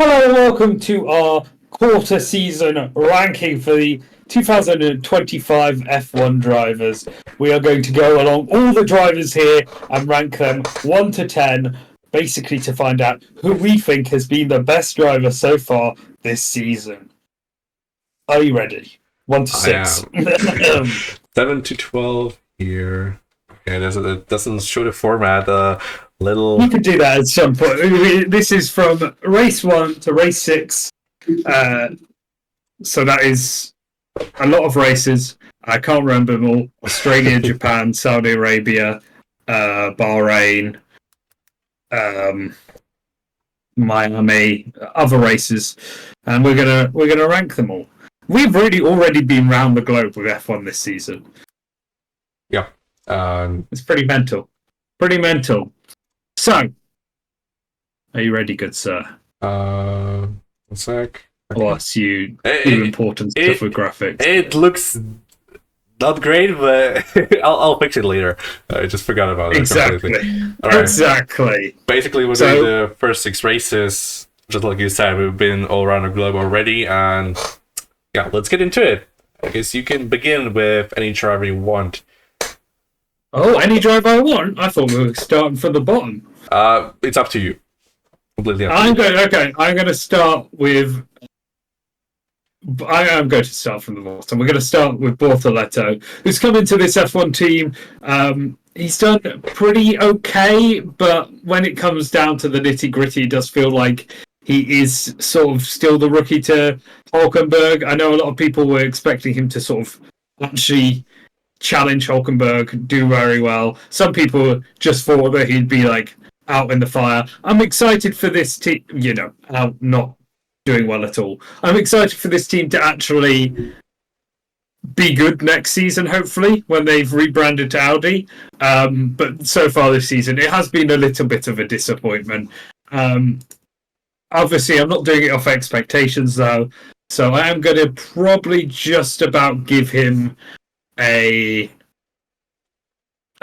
Hello and welcome to our quarter season ranking for the 2025 F1 drivers. We are going to go along all the drivers here and rank them 1 to 10, basically to find out who we think has been the best driver so far this season. Are you ready? 1 to 6. I am. 7 to 12 here. Okay, it doesn't show the format. Little. You could do that at some point. This is from race 1 to race 6. So that is a lot of races. I can't remember them all. Australia, Japan, Saudi Arabia, Bahrain, Miami, other races, and we're gonna rank them all. We've really already been round the globe with F1 this season. Yeah, it's pretty mental. Pretty mental. So, are you ready, good sir? One sec. Or you do important stuff with graphics? It looks not great, but I'll fix it later. I just forgot about it Exactly. completely. All right. Exactly. Basically, we're doing the first 6 races. Just like you said, we've been all around the globe already, and yeah, let's get into it. I guess you can begin with any driver you want. Oh, any driver I want? I thought we were starting from the bottom. It's up to you. Completely up to you. Okay, I'm going to start with... I am going to start from the bottom. We're going to start with Bortoletto, who's come into this F1 team. He's done pretty okay, but when it comes down to the nitty-gritty, it does feel like he is sort of still the rookie to Hülkenberg. I know a lot of people were expecting him to sort of actually challenge Hülkenberg, do very well. Some people just thought that he'd be like out in the fire. I'm excited for this team, out not doing well at all. I'm excited for this team to actually be good next season, hopefully, when they've rebranded to Audi. But so far this season, it has been a little bit of a disappointment. Obviously, I'm not doing it off expectations, though. So I am going to probably just about give him a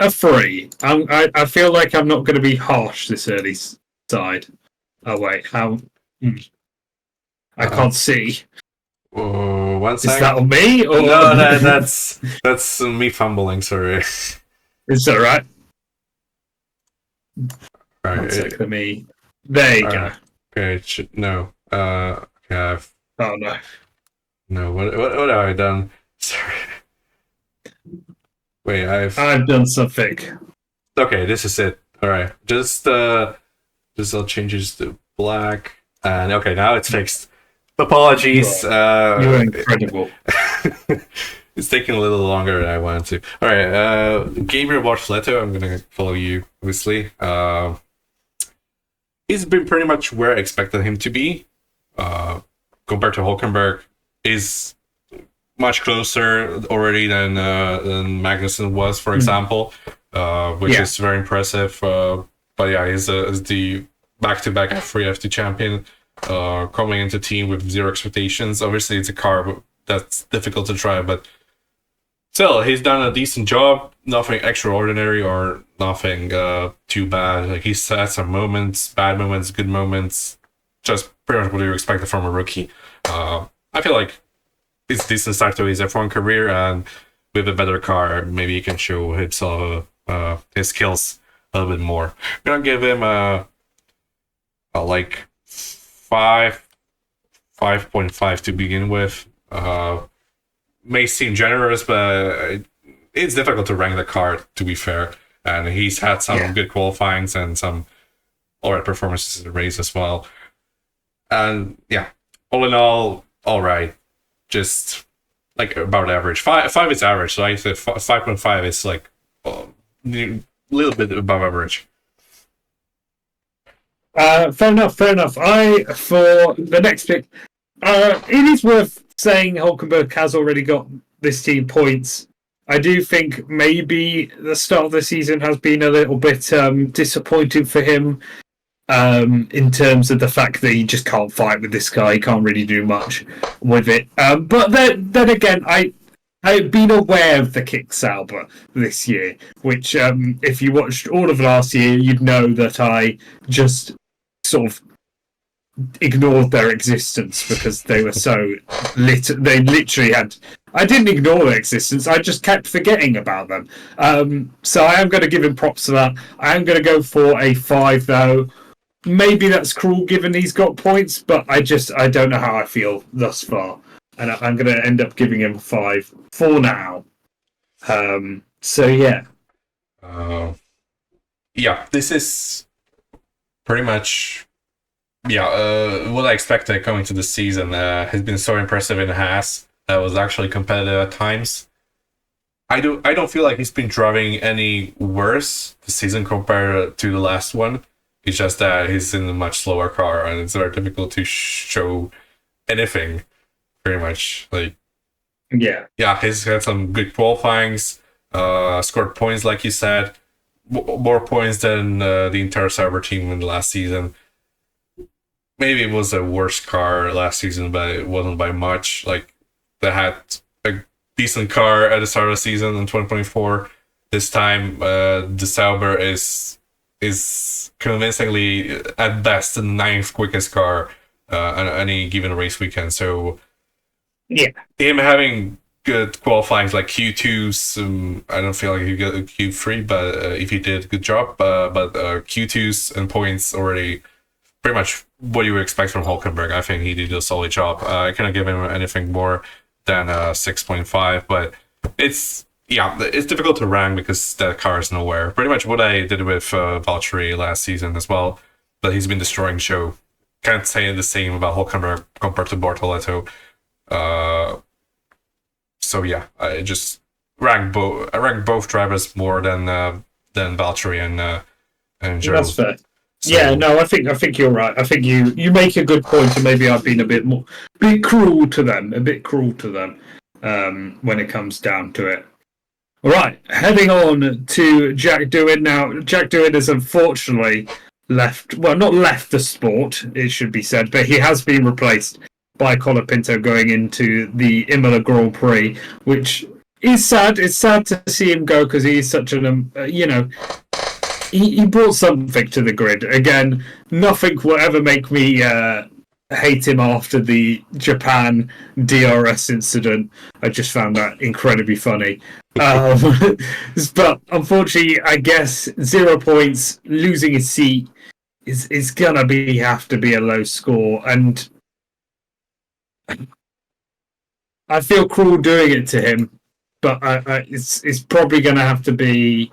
3. I feel like I'm not going to be harsh this early side. Oh, wait. How... I can't see. One second. Is that on me? Or... No, that's me fumbling, sorry. Is that right? Right. One sec, let me... There you go. Okay, no. Okay, Oh, no. No, what have I done? Sorry. Wait, I've done something. Okay, this is it. Alright. Just I'll change this to black. And okay, now it's fixed. Apologies. You're incredible. It's taking a little longer than I wanted to. Alright, Gabriel Bortoletto, I'm gonna follow you, obviously. He's been pretty much where I expected him to be. Compared to Hülkenberg, is much closer already than Magnussen was, for example, which is very impressive. But yeah, he's the back-to-back F3 champion, coming into team with 0 expectations. Obviously, it's a car that's difficult to drive, but still, he's done a decent job. Nothing extraordinary or nothing too bad. Like, he's had some moments, bad moments, good moments, just pretty much what you expected from a rookie. I feel like it's a decent start to his F1 career, and with a better car, maybe he can show himself his skills a little bit more. I'm gonna give him a like 5.5 to begin with. May seem generous, but it's difficult to rank the car, to be fair. And he's had some good qualifyings and some alright performances in the race as well. And yeah, all in all right. Just like about average. 5 is average, so I said 5.5 is like a little bit above average. Fair enough. For the next pick, it is worth saying Hülkenberg has already got this team points. I do think maybe the start of the season has been a little bit disappointing for him. In terms of the fact that he just can't fight with this guy, he can't really do much with it. But then again, I've been aware of the kick Sauber this year, which if you watched all of last year, you'd know that I just sort of ignored their existence because they were so they literally had. I didn't ignore their existence. I just kept forgetting about them. So I am going to give him props for that. I am going to go for a 5 though. Maybe that's cruel given he's got points, but I don't know how I feel thus far, and I'm going to end up giving him a 5 for now. So yeah. Yeah, this is pretty much what I expected going to the season. Has been so impressive in Haas. That was actually competitive at times. I don't feel like he's been driving any worse this season compared to the last one. It's just that he's in a much slower car, and it's very difficult to show anything. Pretty much, like he's had some good qualifyings. Scored points, like you said, more points than the entire Sauber team in the last season. Maybe it was a worse car last season, but it wasn't by much. Like, they had a decent car at the start of the season in 2024. This time, the Sauber is convincingly, at best, the 9th quickest car on any given race weekend. So, him having good qualifying like Q2s, I don't feel like he got a Q3, but if he did, good job. But Q2s and points already pretty much what you would expect from Hülkenberg. I think he did a solid job. I cannot give him anything more than 6.5, but it's difficult to rank because that car is nowhere. Pretty much what I did with Valtteri last season as well, but he's been destroying the show. Can't say the same about Hülkenberg compared to Bortoleto. So yeah, I just rank both drivers more than Valtteri and Joe. That's fair. So, yeah, no, I think you're right. I think you make a good point, and maybe I've been a bit cruel to them when it comes down to it. All right, heading on to Jack Doohan now. Jack Doohan has unfortunately not left the sport, it should be said, but he has been replaced by Colapinto going into the Imola Grand Prix, which is sad. It's sad to see him go because he's such an, he brought something to the grid. Again, nothing will ever make me hate him after the Japan DRS incident. I just found that incredibly funny. But unfortunately, I guess 0 points, losing his seat is gonna have to be a low score, and I feel cruel doing it to him, but it's probably gonna have to be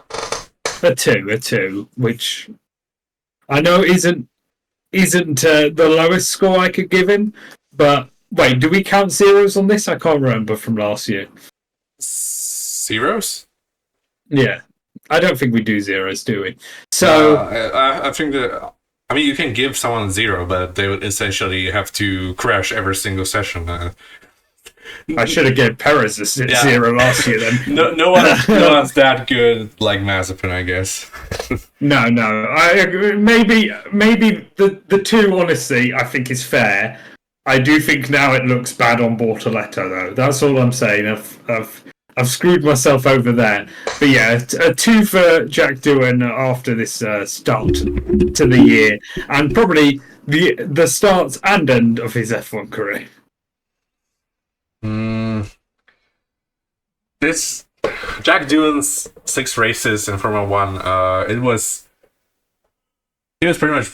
a two, which I know isn't the lowest score I could give him. But wait, do we count zeros on this? I can't remember from last year. Zeros? Yeah, I don't think we do zeros, do we? So I think that. I mean, you can give someone 0, but they would essentially have to crash every single session. I should have given Perez a 0 last year then. No one's that good like Mazepin, I guess. No. I agree. Maybe the 2, honestly, I think is fair. I do think now it looks bad on Bortoleto, though. That's all I'm saying. I've screwed myself over there. But yeah, a 2 for Jack Doohan after this start to the year, and probably the start and end of his F1 career. This Jack Doohan's 6 races in Formula 1, he was pretty much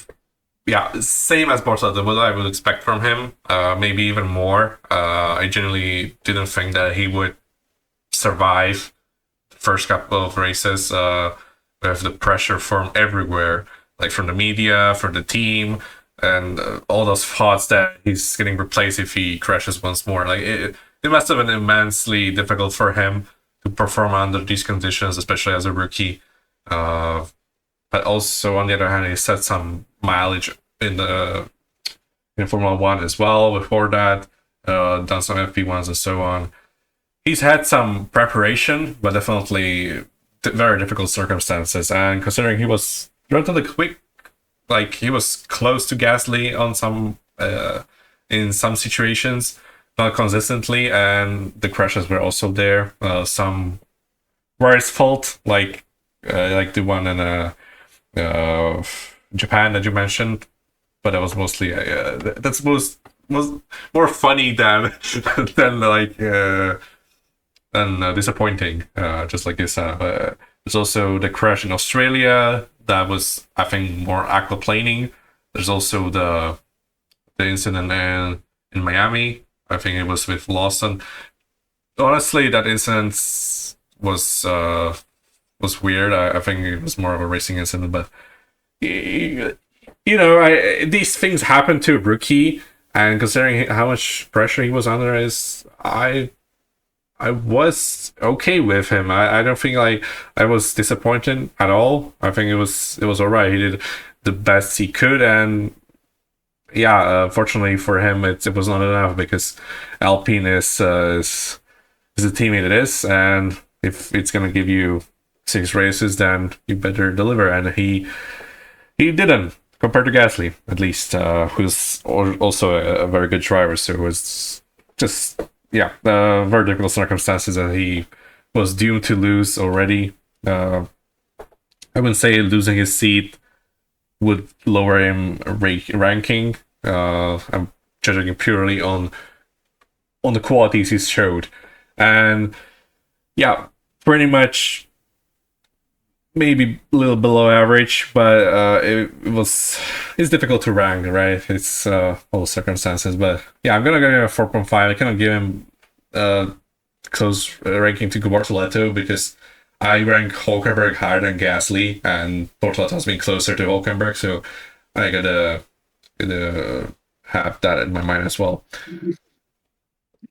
same as Bortoleto, what I would expect from him, maybe even more. I genuinely didn't think that he would survive the first couple of races with the pressure from everywhere, like from the media, from the team, and all those thoughts that he's getting replaced if he crashes once more. Like it must have been immensely difficult for him to perform under these conditions, especially as a rookie. But also, on the other hand, he set some mileage in Formula 1 as well before that, done some FP1s and so on. He's had some preparation, but definitely very difficult circumstances. And considering he was relatively quick, like he was close to Gasly on some in some situations, not consistently, and the crashes were also there. Some were his fault, like the one in Japan that you mentioned. but that was mostly that's most more funny than than like disappointing. Just like you said, there's also the crash in Australia that was, I think, more aquaplaning. There's also the incident in Miami. I think it was with Lawson. Honestly, that incident was weird. I think it was more of a racing incident, but these things happen to a rookie, and considering how much pressure he was under, I was okay with him. I don't think I was disappointed at all. I think it was all right. He did the best he could, and yeah, fortunately for him, it was not enough because Alpine is the teammate it is, and if it's gonna give you 6 races, then you better deliver. And he didn't, compared to Gasly, at least, who's also a very good driver. So it was just very difficult circumstances, and he was doomed to lose already. I wouldn't say losing his seat would lower him ranking. I'm judging it purely on the qualities he's showed, and yeah, pretty much maybe a little below average, but it's difficult to rank, right? It's all circumstances, but yeah, I'm gonna give him a 4.5. I cannot give him close ranking to Bortoleto because I rank Hulkenberg higher than Gasly, and Bortoleto has been closer to Hulkenberg, so I gotta have that in my mind as well.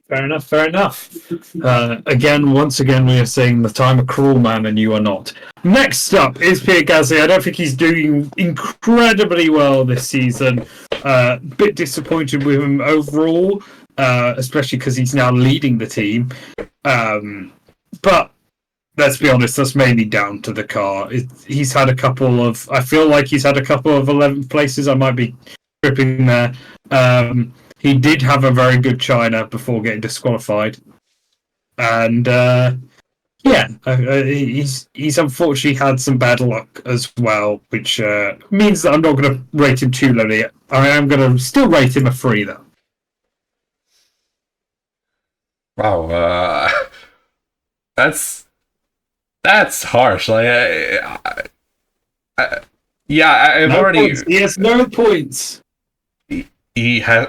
Fair enough, fair enough. Once again, we are saying that I'm a cruel man and you are not. Next up is Pierre Gasly. I don't think he's doing incredibly well this season. Bit disappointed with him overall, especially because he's now leading the team. But let's be honest, that's mainly down to the car. He's had a couple of 11th places. I might be tripping there. He did have a very good China before getting disqualified, and he's unfortunately had some bad luck as well, which means that I'm not going to rate him too lowly. I am going to still rate him a 3 though. Wow, that's harsh. Like, I've already. Points. He has no points. He has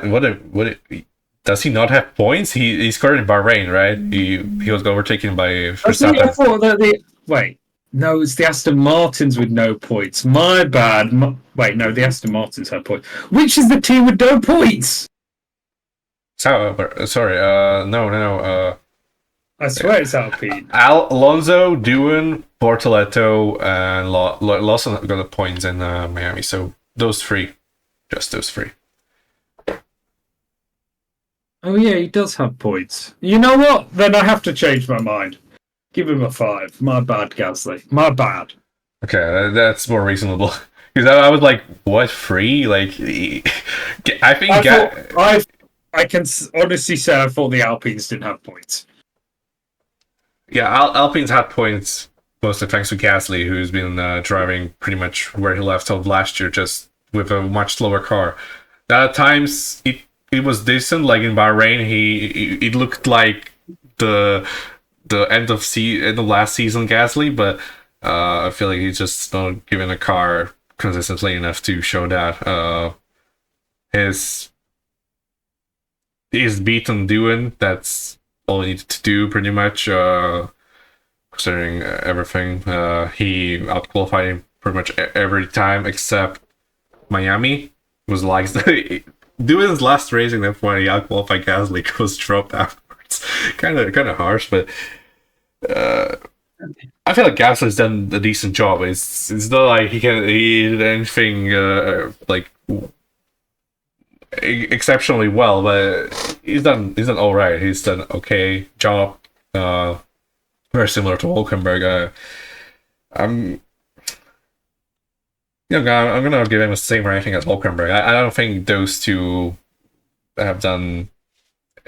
does he not have points? He scored in Bahrain, right? He was overtaken by Verstappen. I thought that wait, no, it's the Aston Martins with no points. My bad. Wait, no, the Aston Martins had points. Which is the team with no points? Sorry, no. I swear it's Alpine. Alonso, Doohan, Bortoleto, and Lawson got the points in Miami. So those 3, just those 3. Oh yeah, he does have points. You know what? Then I have to change my mind. Give him a 5. My bad, Gasly. My bad. Okay, that's more reasonable. Because I was like, what, 3? Like, I think I can honestly say I thought the Alpines didn't have points. Yeah, Alpine's had points mostly thanks to Gasly, who's been driving pretty much where he left off last year, just with a much slower car. At times, it was decent. Like in Bahrain, it looked like the end of last season Gasly, but I feel like he's just not given a car consistently enough to show that. His beaten Doohan. That's all he needed to do, pretty much. Considering everything, he outqualified him pretty much every time except Miami. It was like Doohan's last race in F1, he outqualified Gasly, was dropped afterwards. kind of harsh, but I feel like Gasly's done a decent job. It's not like he did anything like exceptionally well, but he's done all right. He's done okay job. Very similar to Hulkenberg. I'm gonna give him the same ranking as Hulkenberg. I don't think those two have done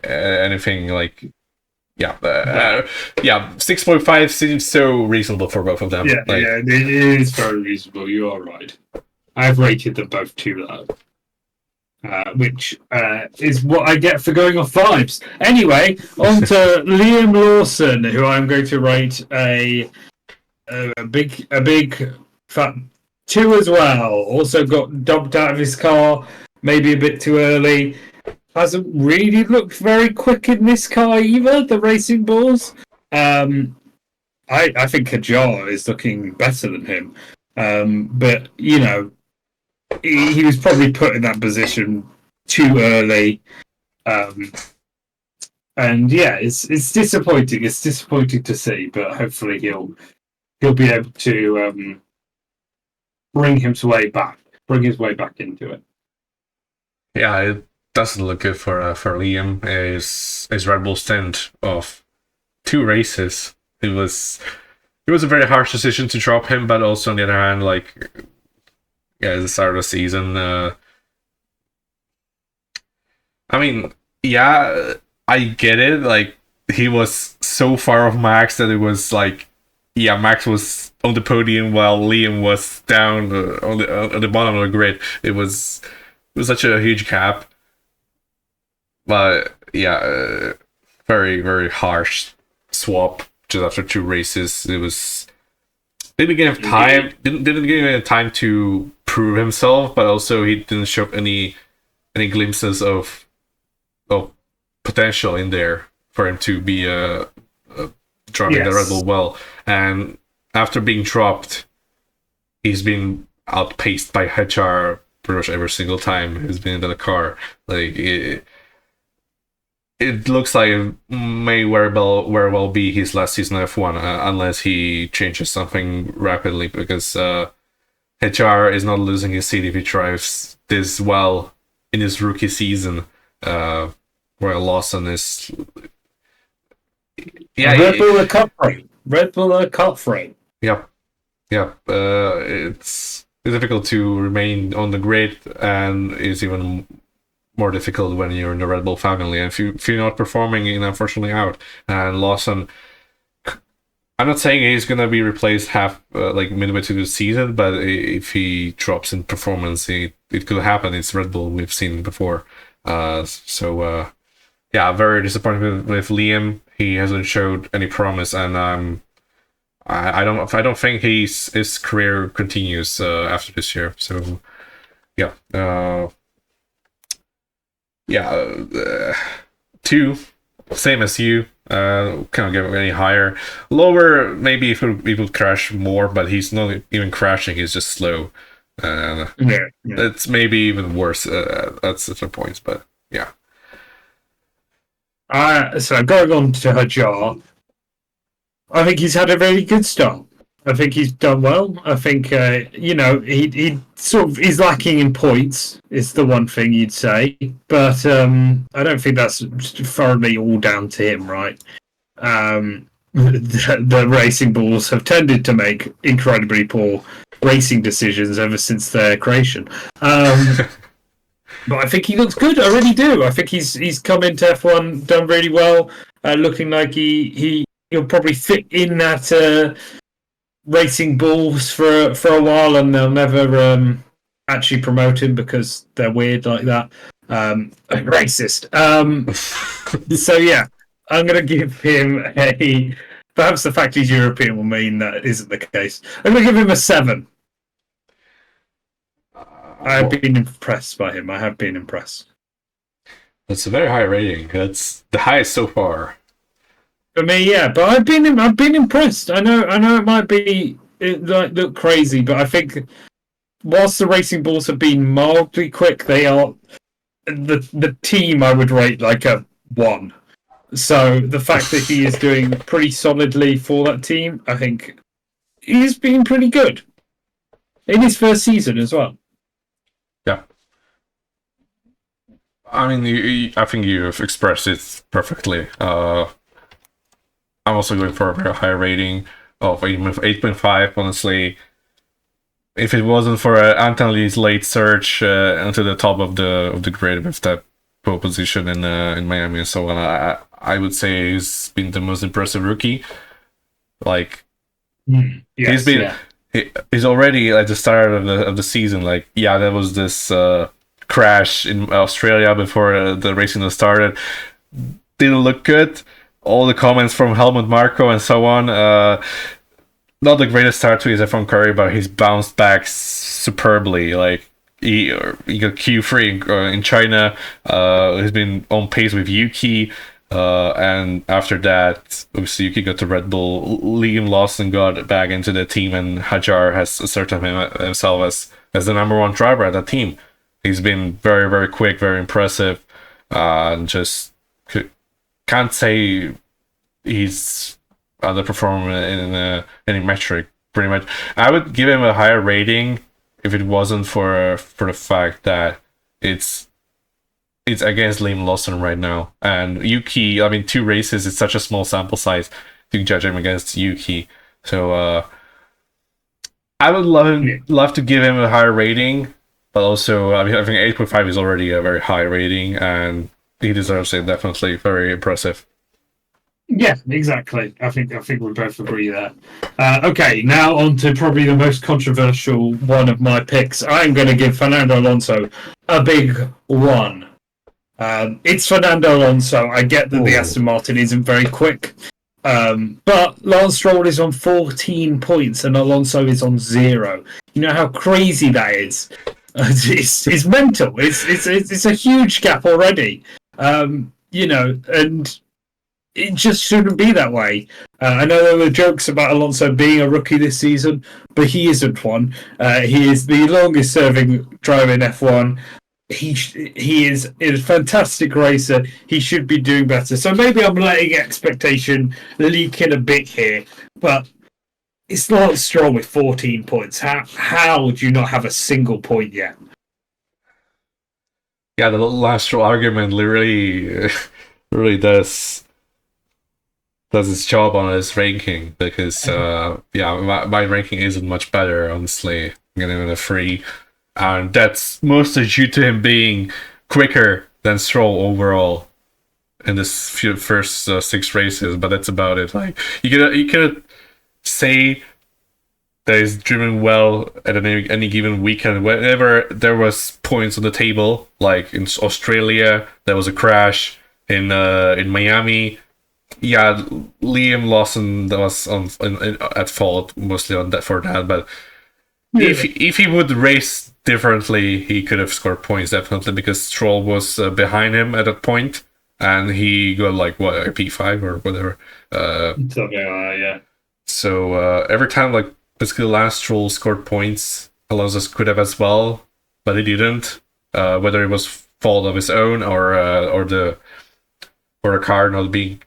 anything like. 6.5 seems so reasonable for both of them. It is very reasonable. You are right. I've rated them both too low. which is what I get for going off vibes. Anyway, on to Liam Lawson, who I'm going to rate a big fat 2 as well. Also got dumped out of his car, maybe a bit too early. Hasn't really looked very quick in this car either, the Racing Bulls. I think Kajar is looking better than him. But, you know, he was probably put in that position too early. And yeah, it's disappointing. It's disappointing to see, but hopefully he'll be able to bring his way back into it. Yeah, it doesn't look good for Liam. His Red Bull stint of 2 races. It was a very harsh decision to drop him, but also on the other hand, like, yeah, the start of the season. I mean, yeah, I get it. Like, he was so far off Max that it was like, yeah, Max was on the podium while Liam was down on the bottom of the grid. It was such a huge gap. But yeah, very, very harsh swap just after 2 races. It was didn't give him time. Didn't give him time to prove himself, but also he didn't show any glimpses of potential in there for him to be driving the Red Bull well. And after being dropped, he's been outpaced by HR pretty much every single time he's been in the car. Like, it looks like it may very well be his last season of F1, unless he changes something rapidly, because HR is not losing his seat if he drives this well in his rookie season, where Lawson is... Yeah, Red Bull are cutthroat. Red Bull are cutthroat. Yep. It's difficult to remain on the grid, and it's even more difficult when you're in the Red Bull family. And if you're not performing, you're unfortunately out. And Lawson, I'm not saying he's gonna be replaced like midway through the season, but if he drops in performance, it could happen. It's Red Bull, we've seen before. Yeah, very disappointed with Liam. He hasn't showed any promise, and I don't think his career continues after this year. So yeah, 2, same as you. Can't get any higher. Lower, maybe if he would crash more, but he's not even crashing. He's just slow. It's maybe even worse at certain points, but yeah. So going on to Hajar, I think he's had a very good start. I think he's done well. I think he sort of is lacking in points. Is the one thing you'd say, but I don't think that's thoroughly all down to him, right? The Racing Bulls have tended to make incredibly poor racing decisions ever since their creation. But I think he looks good. I really do. I think he's come into F1, done really well, looking like he'll probably fit in that Racing Bulls for a while, and they'll never actually promote him because they're weird like that. Racist. So yeah, I'm going to give him a... Perhaps the fact he's European will mean that isn't the case. I'm going to give him a 7. I've been impressed by him. I have been impressed. That's a very high rating. That's the highest so far. For me, yeah, but I've been impressed. I know it might be look crazy, but I think whilst the Racing Bulls have been mildly quick, they are the team I would rate like a 1. So the fact that he is doing pretty solidly for that team, I think he's been pretty good in his first season as well. Yeah. I mean, I think you've expressed it perfectly. I'm also going for a very high rating of 8.5. Honestly, if it wasn't for Anthony's late surge into the top of the grid with that pole position in Miami and so on, I would say he's been the most impressive rookie. Like, he's already at the start of the season. Like, yeah, there was this crash in Australia before the racing started didn't look good. All the comments from Helmut Marko and so on. Not the greatest start to his F1 career, but he's bounced back superbly. Like he got Q3 in China. He's been on pace with Yuki. And after that, obviously Yuki got to Red Bull. Liam Lawson got back into the team, and Hajar has asserted himself as the number one driver at that team. He's been very, very quick, very impressive. Just can't say he's underperforming in any metric. Pretty much, I would give him a higher rating if it wasn't for the fact that it's against Liam Lawson right now, and Yuki. I mean, 2 races is such a small sample size to judge him against Yuki. So I would love to give him a higher rating, but also I think 8.5 is already a very high rating, and he deserves it. Definitely very impressive. Yeah, exactly. I think we both agree there. Okay, now on to probably the most controversial one of my picks. I'm going to give Fernando Alonso a big 1. It's Fernando Alonso. I get that the Aston Martin isn't very quick, but Lance Stroll is on 14 points and Alonso is on 0. You know how crazy that is. It's mental. It's a huge gap already. You know, and it just shouldn't be that way. I know there were jokes about Alonso being a rookie this season, but he isn't one. He is the longest-serving driver in F1. He is a fantastic racer. He should be doing better. So maybe I'm letting expectation leak in a bit here, but it's not strong with 14 points. How do you not have a single point yet? Yeah, the last argument really does its job on his ranking, because my ranking isn't much better, honestly. I'm giving it a 3, and that's mostly due to him being quicker than Stroll overall in this first 6 races, but that's about it. Like you could say that he's driven well at any given weekend. Whenever there was points on the table, like in Australia, there was a crash. In Miami, yeah, Liam Lawson was at fault mostly for that. But if he would race differently, he could have scored points definitely, because Stroll was behind him at that point, and he got like a P5 or whatever. Something like that, yeah. So every time like basically Lance Stroll scored points, Alonso could have as well, but he didn't. Whether it was fault of his own or a car not being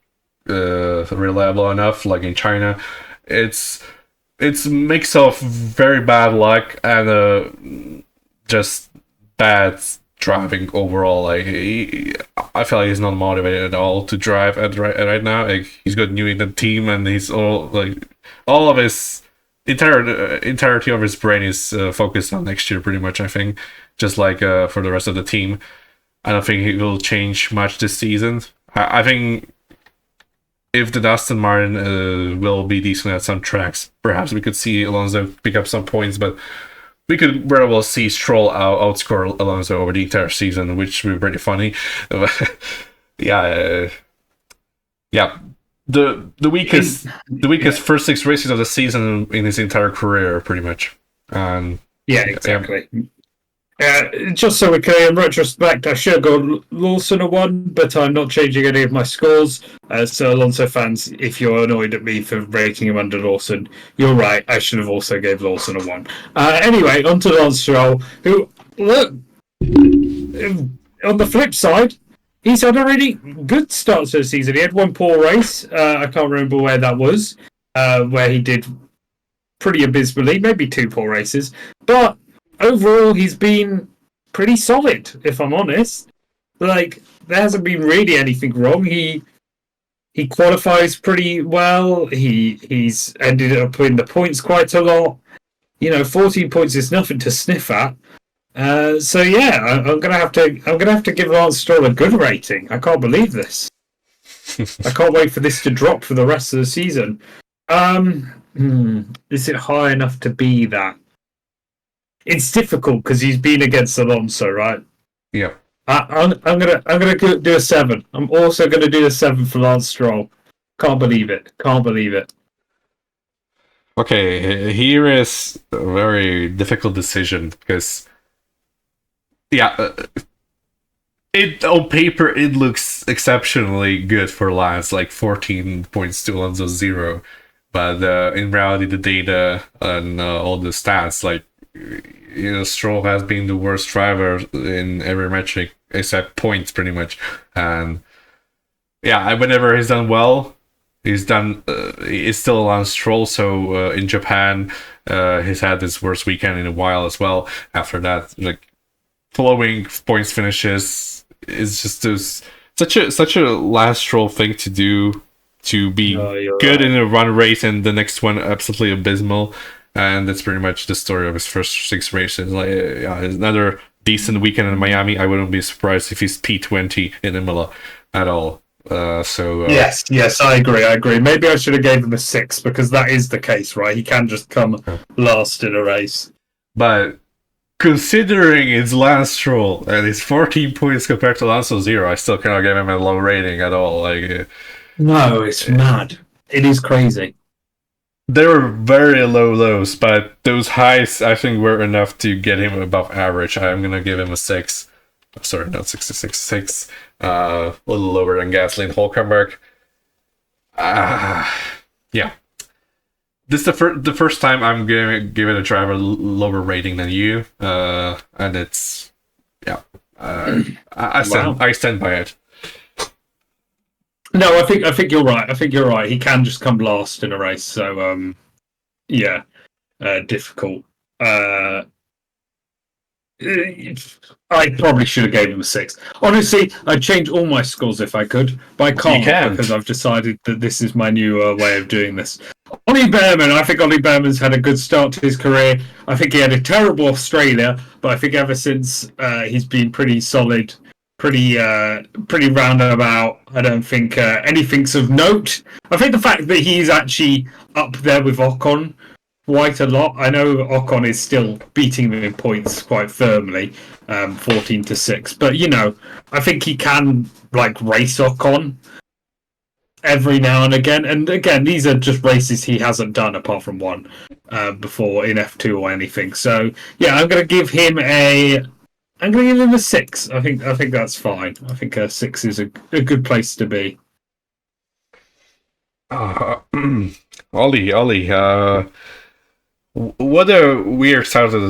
reliable enough, like in China, it's a mix of very bad luck and just bad driving overall. Like I feel like he's not motivated at all to drive right now. Like he's got new in the team, and he's all of his entirety of his brain is focused on next year, pretty much. I think, just like for the rest of the team. I don't think he will change much this season. I think if the Aston Martin will be decent at some tracks, perhaps we could see Alonso pick up some points, but we could very well see Stroll outscore Alonso over the entire season, which would be pretty funny. Yeah. The weakest first 6 races of the season in his entire career, pretty much. Yeah, exactly. Just so we're clear, in retrospect, I should have got Lawson a 1, but I'm not changing any of my scores. So, Alonso fans, if you're annoyed at me for rating him under Lawson, you're right. I should have also gave Lawson a 1. Anyway, on to Lance Stroll, who, look, on the flip side, he's had a really good start to the season. He had 1 poor race. I can't remember where that was, where he did pretty abysmally, maybe 2 poor races. But overall, he's been pretty solid, if I'm honest. Like, there hasn't been really anything wrong. He qualifies pretty well. He's ended up in the points quite a lot. 14 points is nothing to sniff at. So yeah, I'm gonna have to give Lance Stroll a good rating. I can't believe this. I can't wait for this to drop for the rest of the season. Is it high enough to be that? It's difficult because he's been against Alonso, right? Yeah. I'm gonna do a 7. I'm also gonna do a 7 for Lance Stroll. Can't believe it. Can't believe it. Okay, here is a very difficult decision because yeah, it on paper it looks exceptionally good for Lance, like 14 points to Alonso 0, but in reality the data and all the stats, like Stroll has been the worst driver in every metric except points, pretty much, and yeah, whenever he's done well. He's still on Stroll. So in Japan, he's had his worst weekend in a while as well. After that, like following points finishes is just such a last Stroll thing to do, to be Oh, you're good right. in a run race and the next one absolutely abysmal. And that's pretty much the story of his first 6 races. Like, yeah, another decent weekend in Miami. I wouldn't be surprised if he's P20 in Imola at all. Yes, I agree. I agree. Maybe I should have gave him a 6 because that is the case, right? He can just come last in a race. But considering his last Stroll and his 14 points compared to Alonso 0, I still cannot give him a low rating at all. Like, No, it's mad. It is crazy. they were very low lows, but those highs I think were enough to get him above average. I'm gonna give him a 6. Sorry, not 66, 6. A little lower than Gasly and Hulkenberg. Yeah. This is the first time I'm giving a driver a lower rating than you, and it's yeah. I stand by it. No, I think you're right. I think you're right. He can just come last in a race. So yeah, difficult. I probably should have gave him a 6. Honestly, I'd change all my scores if I could, but I can't, because I've decided that this is my new way of doing this. Ollie Behrman, I think Ollie Behrman's had a good start to his career. I think he had a terrible Australia, but I think ever since he's been pretty solid, pretty roundabout. I don't think anything's of note. I think the fact that he's actually up there with Ocon quite a lot. I know Ocon is still beating him in points quite firmly, 14-6. But I think he can race Ocon every now and again. And again, these are just races he hasn't done apart from one before in F2 or anything. So yeah, I'm going to give him a 6. I think that's fine. I think a 6 is a good place to be. Ollie, what a weird start to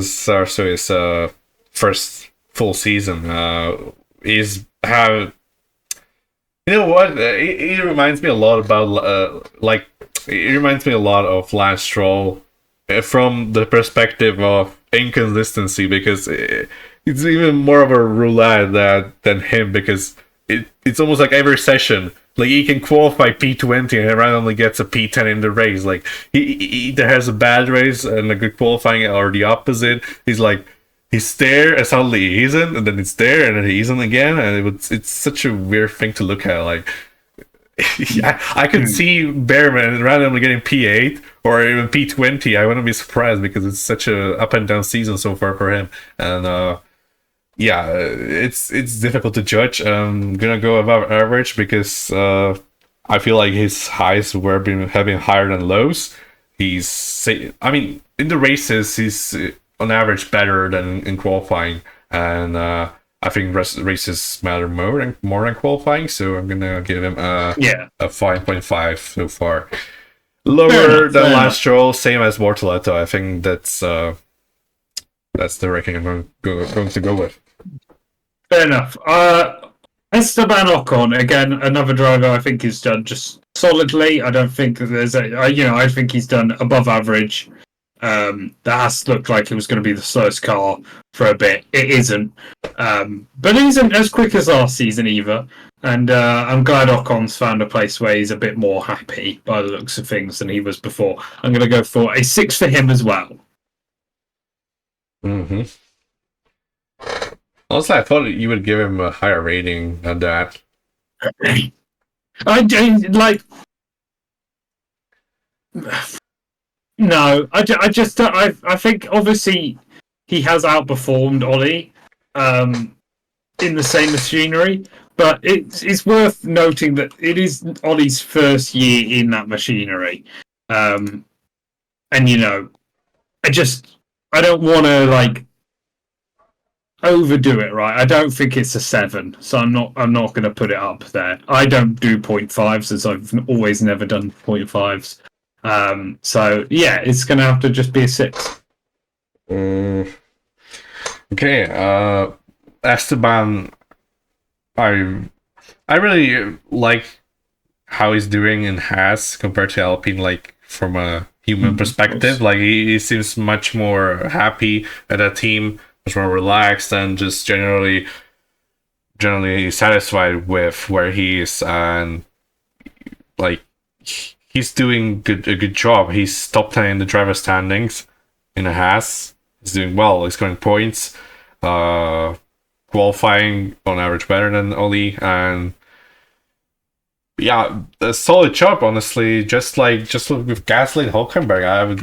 his first full season. Is how what it reminds me a lot about it reminds me a lot of Lance Stroll from the perspective of inconsistency, because it's even more of a roulette than him, because it's almost like every session. Like, he can qualify P20 and randomly gets a P10 in the race. Like, he either has a bad race and a good qualifying, or the opposite. He's there and suddenly he isn't, and then it's there and then he isn't again. And it's such a weird thing to look at. Like, I could see Behrman randomly getting P8 or even P20. I wouldn't be surprised, because it's such a up and down season so far for him. And yeah, it's difficult to judge. I'm gonna go above average because I feel like his highs have been higher than lows. In the races, he's on average better than in qualifying, and I think races matter more than qualifying. So I'm gonna give him a 5.5 so far. Lower than last Stroll, same as Bortoletto. I think that's the ranking I'm going to go with. Fair enough. Esteban Ocon, again, another driver I think he's done just solidly. I don't think that there's I think he's done above average. That has looked like it was going to be the slowest car for a bit. It isn't. But it isn't as quick as last season either. And I'm glad Ocon's found a place where he's a bit more happy by the looks of things than he was before. I'm going to go for a 6 for him as well. Mm-hmm. Also, I thought you would give him a higher rating than that. I no, I think obviously he has outperformed Ollie. in the same machinery. But it's worth noting that it is Ollie's first year in that machinery, and I don't want to overdo it, right? I don't think it's a 7, so I'm not going to put it up there. I don't do 0.5s as I've always never done 0.5s. So yeah, it's going to have to just be a 6. Okay, Esteban, I really like how he's doing in Haas compared to Alpine, like from a human perspective. Like he seems much more happy at that team, much more relaxed, and just generally satisfied with where he is, and like he's doing a good job. He's top 10 in the driver standings in a Haas. He's doing well. He's scoring points, qualifying on average better than Oli, and yeah, a solid job, honestly. Just with Gasly and Hulkenberg, I would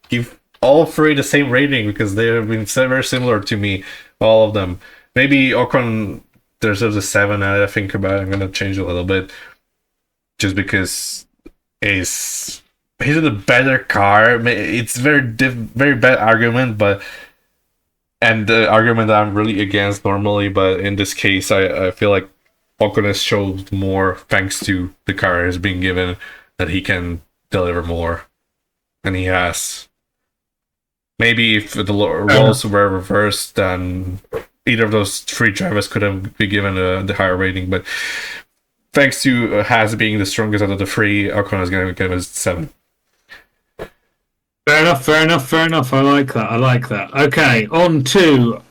give all three the same rating because they have been very similar to me, all of them. Maybe Ocon deserves a 7. Now that I think about it, I'm gonna change it a little bit, just because he's in a better car. It's very bad argument, and the argument that I'm really against normally, but in this case, I feel like Ocon has showed more thanks to the car has been given that he can deliver more, and he has. Maybe if the roles were reversed, then either of those 3 drivers could have been given the higher rating. But thanks to Haas being the strongest out of the 3, Ocon is going to give us 7. Fair enough. I like that. Okay, on to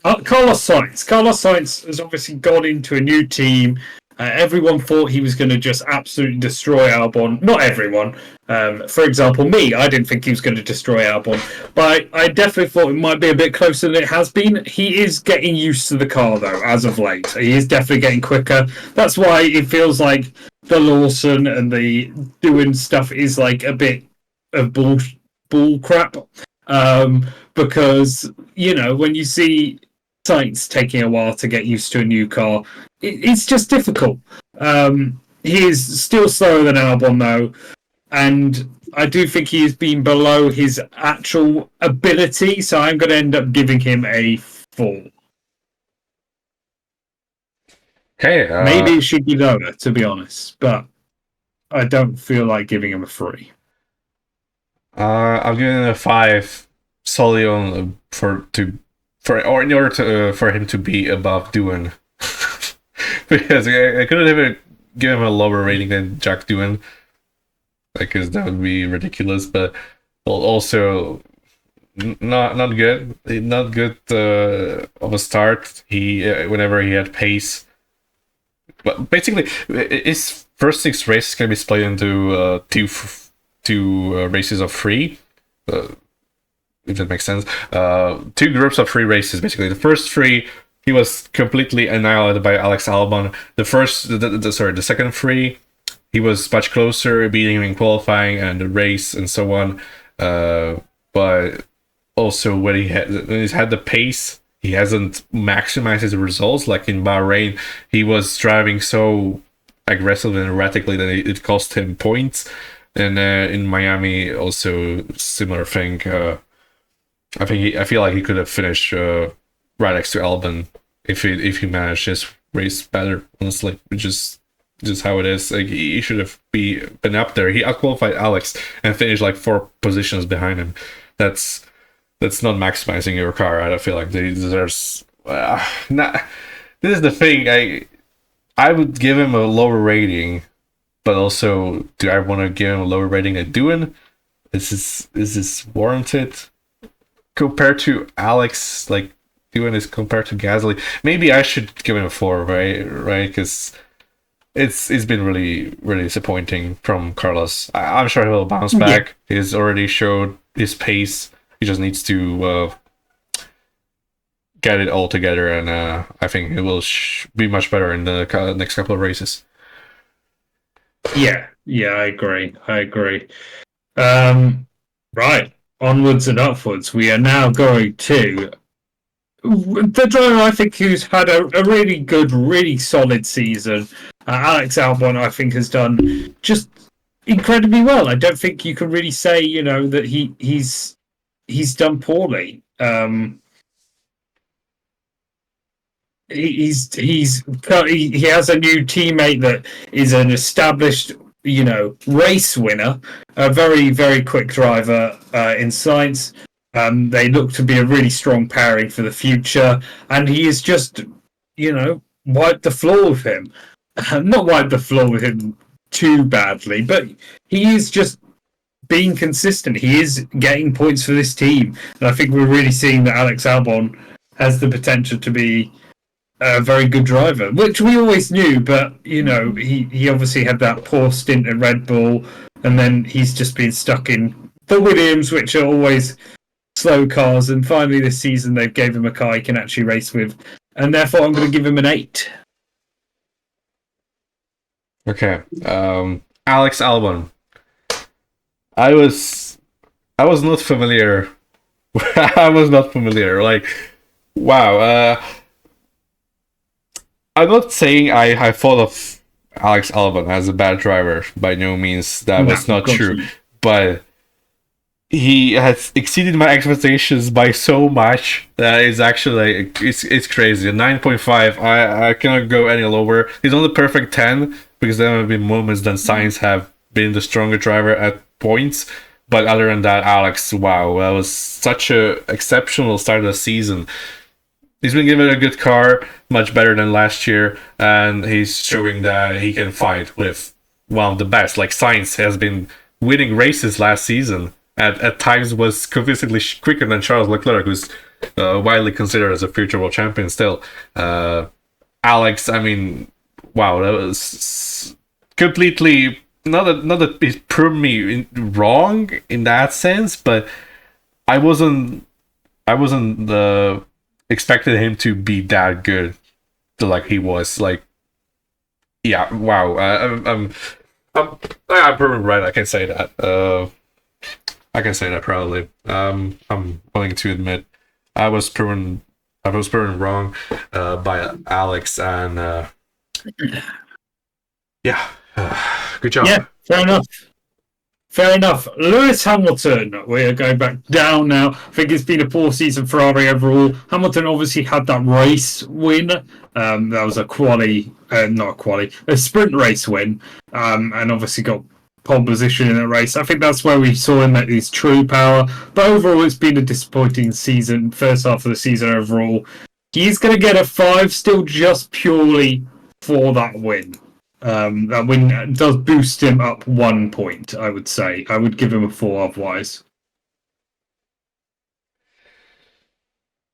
Carlos Sainz. Carlos Sainz has obviously gone into a new team. Everyone thought he was going to just absolutely destroy Albon. Not everyone. For example, me, I didn't think he was going to destroy Albon. But I definitely thought it might be a bit closer than it has been. He is getting used to the car, though, as of late. He is definitely getting quicker. That's why it feels like the Lawson and the doing stuff is like a bit of bull crap. Because, when you see Sainz taking a while to get used to a new car, it's just difficult. He is still slower than Albon, though, and I do think he has been below his actual ability, so I'm going to end up giving him a 4. Okay, maybe it should be lower, to be honest, but I don't feel like giving him a 3. I'm giving it a 5 solely on in order for him to be above Doohan. Because I couldn't even give him a lower rating than Jack Doohan, because that would be ridiculous. But also not good of a start. He whenever he had pace, but basically his first 6 races can be split into two races of 3. If that makes sense. 2 groups of 3 races, basically. The first 3, he was completely annihilated by Alex Albon. The second 3, he was much closer, beating him in qualifying and the race and so on. But also when he's had the pace, he hasn't maximized his results. Like in Bahrain, he was driving so aggressively and erratically that it cost him points. And in Miami, also similar thing. I feel like he could have finished right next to Albon if he managed his race better. Honestly, which is just how it is. Like he should have been up there. He outqualified Alex and finished like 4 positions behind him. That's not maximizing your car. I don't feel like there's not. This is the thing. I would give him a lower rating, but also do I want to give him a lower rating than Doohan? Is this warranted? Compared to Alex, like Doohan is compared to Gasly, maybe I should give him a 4, right? Because it's been really, really disappointing from Carlos. I'm sure he'll bounce back. Yeah. He's already showed his pace. He just needs to get it all together, and I think it will be much better in the next couple of races. Yeah, I agree. Right. Onwards and upwards. We are now going to the driver I think who's had a really good, really solid season, Alex Albon, I think has done just incredibly well. I don't think you can really say, that he's done poorly. He has a new teammate that is an established, race winner, a very very quick driver in science. They look to be a really strong pairing for the future, and he is just, wiped the floor with him. Not wiped the floor with him too badly, but he is just being consistent. He is getting points for this team, and I think we're really seeing that Alex Albon has the potential to be a very good driver, which we always knew. But he obviously had that poor stint at Red Bull, and then he's just been stuck in the Williams, which are always slow cars. And finally, this season they've gave him a car he can actually race with, and therefore I'm going to give him an 8. Okay, Alex Albon. I was not familiar. I was not familiar. Like, wow. I'm not saying I thought of Alex Albon as a bad driver. By no means, that was not true. But he has exceeded my expectations by so much that it's actually like, it's crazy. A 9.5. I cannot go any lower. He's on the perfect 10 because there have been moments that Sainz have been the stronger driver at points. But other than that, Alex, wow, that was such a exceptional start of the season. He's been given a good car, much better than last year, and he's showing that he can fight with one of the best. Like, Sainz has been winning races last season, and at times was convincingly quicker than Charles Leclerc, who's widely considered as a future world champion still. Alex, I mean, wow, that was completely... Not that it proved me wrong in that sense, but I wasn't expected him to be that good, like he was. Like, yeah, wow. I'm proven right. I can say that. I can say that proudly. I'm willing to admit I was proven wrong by Alex, and yeah, good job. Yeah, fair enough. Fair enough. Lewis Hamilton, we're going back down now. I think it's been a poor season for Ferrari overall. Hamilton obviously had that race win. That was a sprint race win. And obviously got pole position in that race. I think that's where we saw him at his true power. But overall, it's been a disappointing season, first half of the season overall. He's going to get a 5 still just purely for that win. That win does boost him up 1 point, I would say. I would give him a 4 otherwise.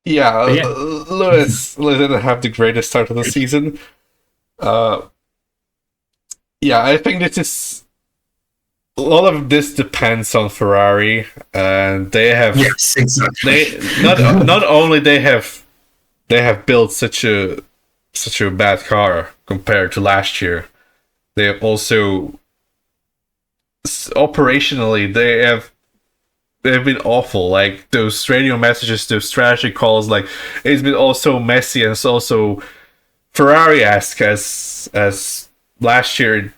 Yeah, Lewis didn't have the greatest start of the season. Yeah, I think this is... A lot of this depends on Ferrari, and they have... Yes, exactly. Not only they have built such a bad car compared to last year, they have also operationally they've been awful. Like, those radio messages, those strategy calls, like, it's been also messy, and it's also Ferrari-esque as last year.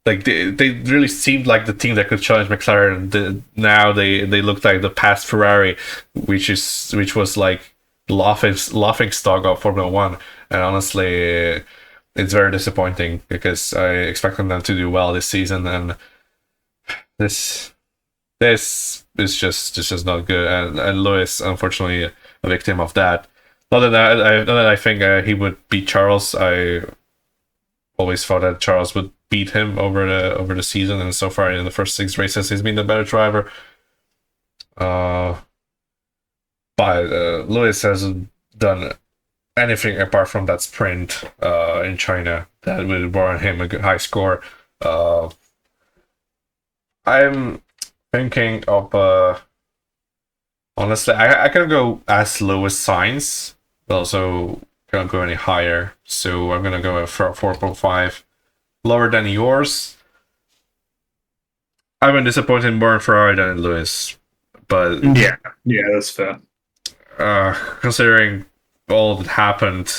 Like, they really seemed like the team that could challenge McLaren. Now they look like the past Ferrari, which was like laughing stock of Formula One. And honestly, it's very disappointing because I expected them to do well this season, and this is just not good. And Lewis, unfortunately, a victim of that. Not that I think he would beat Charles. I always thought that Charles would beat him over the season, and so far in the first 6 races, he's been the better driver. But Lewis hasn't done anything apart from that sprint in China that would warrant him a good high score. I'm thinking of honestly, I can go as low as Sainz, but also can't go any higher. So I'm gonna go at 4.5, lower than yours. I've been disappointed more in Ferrari than in Lewis, but yeah, that's fair. Considering all that happened,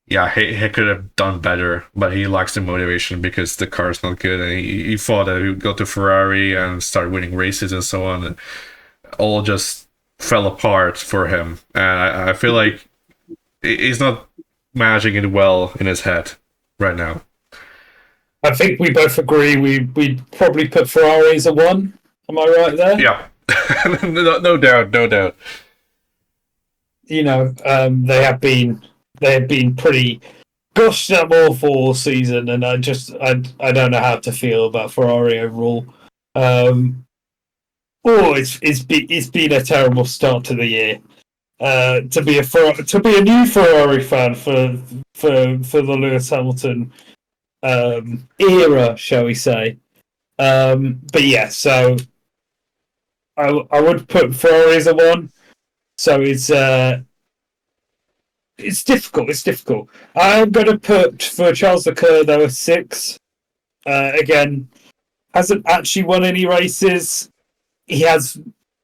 yeah, he could have done better, but he lacks the motivation because the car is not good, and he thought that he would go to Ferrari and start winning races and so on, and all just fell apart for him. And I feel like he's not managing it well in his head right now. I think we both agree we probably put Ferrari as a 1. Am I right there? Yeah, no doubt, no doubt. You know, they have been pretty gosh damn awful all season, and I don't know how to feel about Ferrari overall. It's been a terrible start to the year. To be a new Ferrari fan for the Lewis Hamilton era, shall we say? But yeah, so I would put Ferrari as a 1. So it's difficult. It's difficult. I'm going to put for Charles Leclerc though a 6. Again, hasn't actually won any races. He has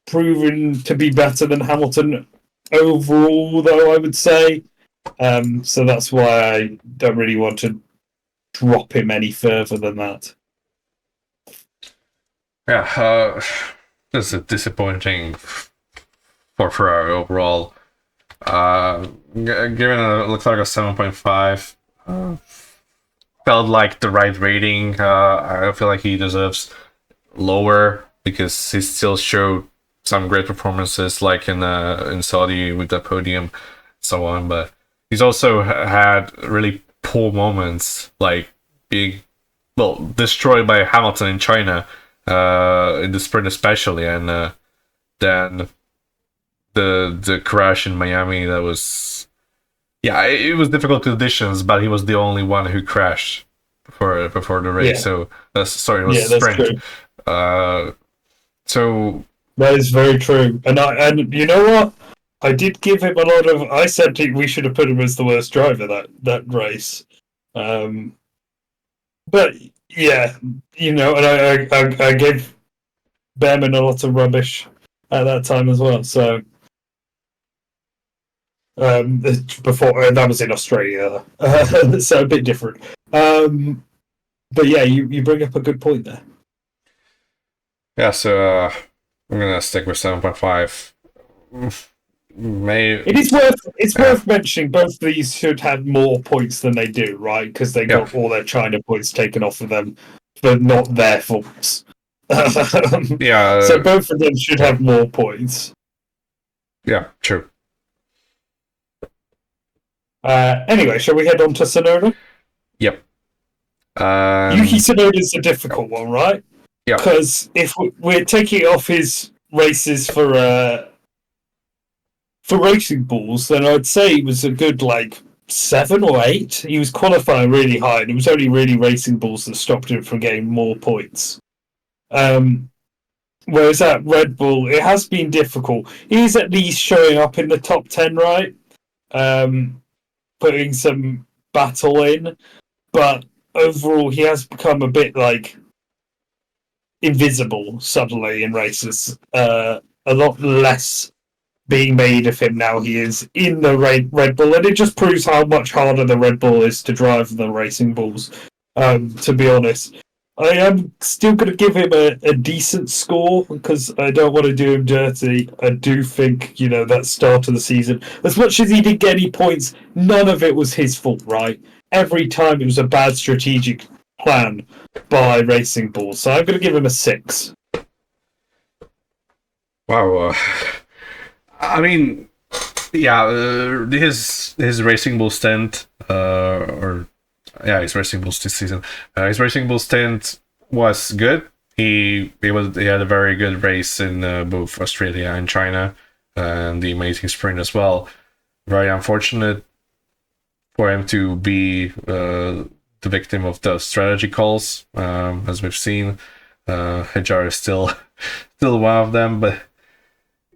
proven to be better than Hamilton overall, though I would say. So that's why I don't really want to drop him any further than that. Yeah, this is disappointing for Ferrari overall. Given a Leclerc a 7.5, felt like the right rating. I feel like he deserves lower because he still showed some great performances, like in Saudi with the podium, so on. But he's also had really poor moments, like being destroyed by Hamilton in China, in the sprint especially, and then the crash in Miami. That was, yeah, it was difficult conditions, but he was the only one who crashed before the race. Yeah. So it was a sprint. So that is very true, and you know what? I did give him a lot of. I said we should have put him as the worst driver that race, but yeah, you know, and I gave Behrman a lot of rubbish at that time as well. So before that was in Australia, so a bit different. But yeah, you bring up a good point there. yeah, so I'm gonna stick with 7.5. It's worth mentioning both of these should have more points than they do, right? Because they got all their China points taken off of them, but not their faults. So both of them should have more points. Yeah, true. Anyway, shall we head on to Tsunoda? Yep. Yuki Tsunoda is a difficult one, right? Yeah. Because if we're taking it off his races for Racing Bulls, then I'd say he was a good 7 or 8. He was qualifying really high, and it was only really Racing Bulls that stopped him from getting more points. Whereas at Red Bull, it has been difficult. He's at least showing up in the top 10, right? Putting some battle in, but overall he has become a bit invisible suddenly in races. A lot less being made of him now he is in the Red Bull, and it just proves how much harder the Red Bull is to drive than Racing Bulls. To be honest, I am still going to give him a decent score because I don't want to do him dirty. I do think, that start of the season, as much as he didn't get any points, none of it was his fault, right? Every time it was a bad strategic plan by Racing Bulls. So I'm going to give him a 6. Wow. I mean, yeah, his Racing Bull stint, his Racing Bulls this season. His Racing Bull stint was good. He had a very good race in both Australia and China, and the amazing sprint as well. Very unfortunate for him to be the victim of the strategy calls, as we've seen. Hajar is still one of them, but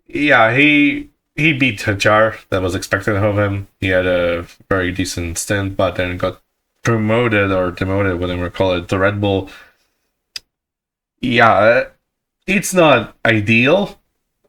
yeah, he beat Hajar. That was expected of him. He had a very decent stint, but then got promoted or demoted, whatever you call it, to Red Bull. Yeah, it's not ideal,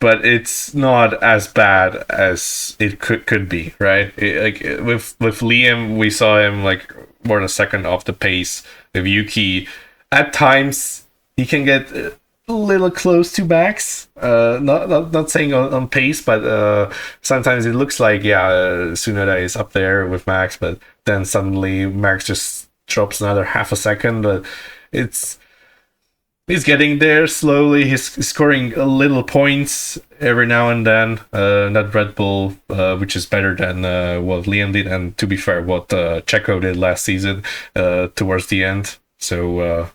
but it's not as bad as it could be, right? Like with Liam, we saw him like more than a second off the pace. With Yuki, at times he can get a little close to Max. Not saying on pace, but sometimes it looks like Tsunoda is up there with Max, but then suddenly Max just drops another half a second. But he's getting there slowly. He's scoring a little points every now and then. Not Red Bull, which is better than what Liam did, and to be fair, what Checo did last season towards the end. So,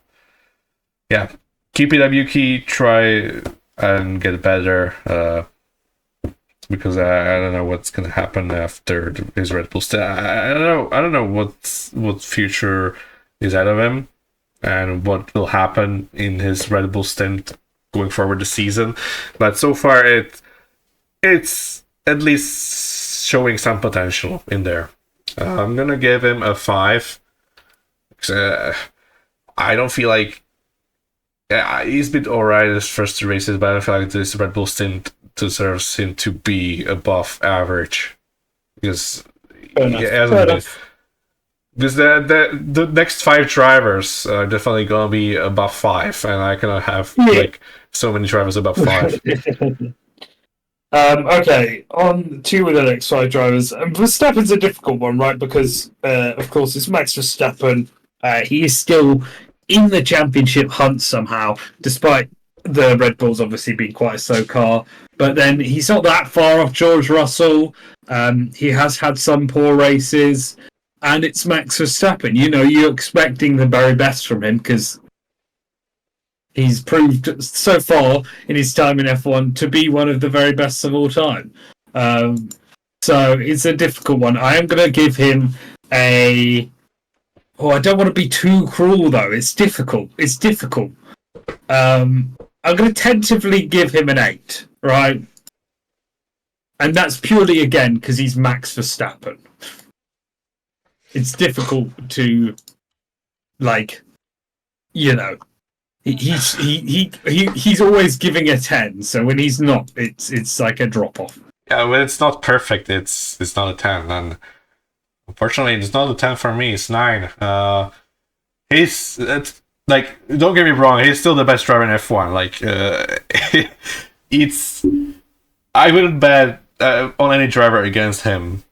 keep it up, Yuki. Try and get better. Because I don't know what's gonna happen after his Red Bull stint. I don't know what future is out of him, and what will happen in his Red Bull stint going forward this season. But so far, it's at least showing some potential in there. I'm gonna give him a 5. I don't feel like he's been alright his first 2 races, but I don't feel like this Red Bull stint deserves him to be above average, because because the next 5 drivers are definitely gonna be above 5, and I cannot have like so many drivers above 5. Okay, on to the next 5 drivers. Verstappen's a difficult one, right? Because of course it's Max Verstappen. He is still in the championship hunt somehow, despite the Red Bulls obviously being quite a slow car. But then he's not that far off George Russell. He has had some poor races. And it's Max Verstappen. You know, you're expecting the very best from him because he's proved so far in his time in F1 to be one of the very best of all time. So it's a difficult one. I am going to give him a... Oh, I don't want to be too cruel, though. It's difficult. I'm going to tentatively give him an 8, right? And that's purely, again, because he's Max Verstappen. It's difficult to, like, you know, he's always giving a 10. So when he's not, it's like a drop off. Yeah, when it's not perfect, it's not a 10. And unfortunately, it's not a 10 for me. It's 9. It's like, don't get me wrong, he's still the best driver in F1. Like, I wouldn't bet on any driver against him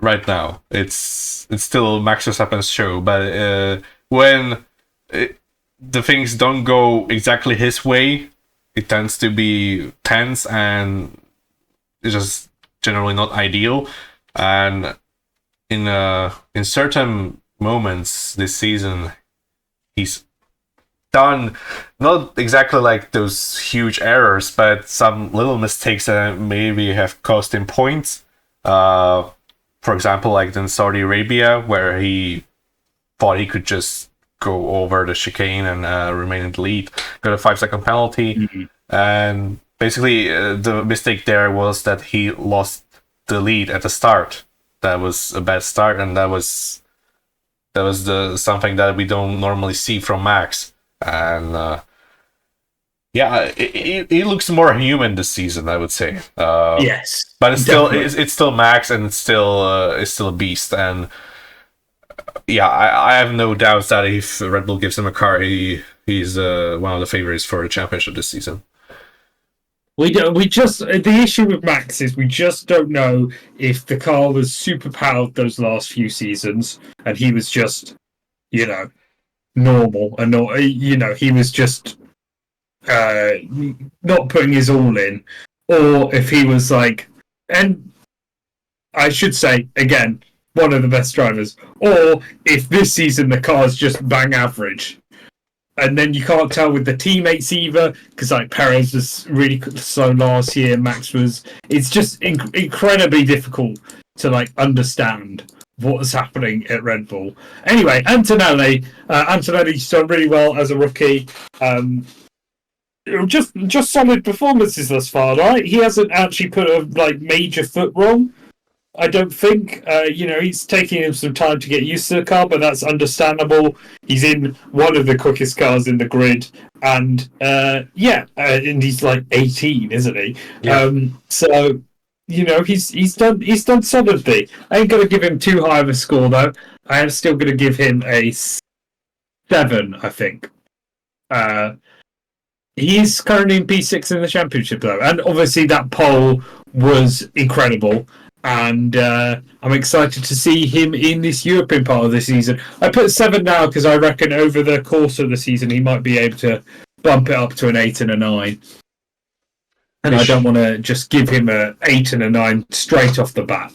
right now. It's still Max Verstappen's show, but when the things don't go exactly his way, it tends to be tense and it's just generally not ideal. And in certain moments this season, he's done not exactly like those huge errors, but some little mistakes that maybe have cost him points. For example, like in Saudi Arabia, where he thought he could just go over the chicane and remain in the lead, got a 5-second penalty, and basically the mistake there was that he lost the lead at the start. That was a bad start, and that was something that we don't normally see from Max. And he looks more human this season, I would say. Yes, but it's still Max, and it's still a beast. And I have no doubts that if Red Bull gives him a car, he's one of the favorites for the championship this season. The issue with Max is we just don't know if the car was super powered those last few seasons, and he was just, normal, and not, he was just not putting his all in, or if he was like, and I should say again, one of the best drivers, or if this season the car's just bang average. And then you can't tell with the teammates either, because like Perez was really slow last year, Max was. It's just incredibly difficult to like understand what's happening at Red Bull. Anyway, Antonelli's done really well as a rookie. Just solid performances thus far, right? He hasn't actually put a like major foot wrong. I don't think, he's taking him some time to get used to the car, but that's understandable. He's in one of the quickest cars in the grid, and and he's like 18, isn't he? Yeah. So he's done solidly. I ain't gonna give him too high of a score though. I am still gonna give him a 7, I think. He's currently in P6 in the championship though, and obviously that pole was incredible. And I'm excited to see him in this European part of the season. I put 7 now because I reckon over the course of the season he might be able to bump it up to an 8 and a 9. And I don't want to just give him a 8 and a 9 straight off the bat.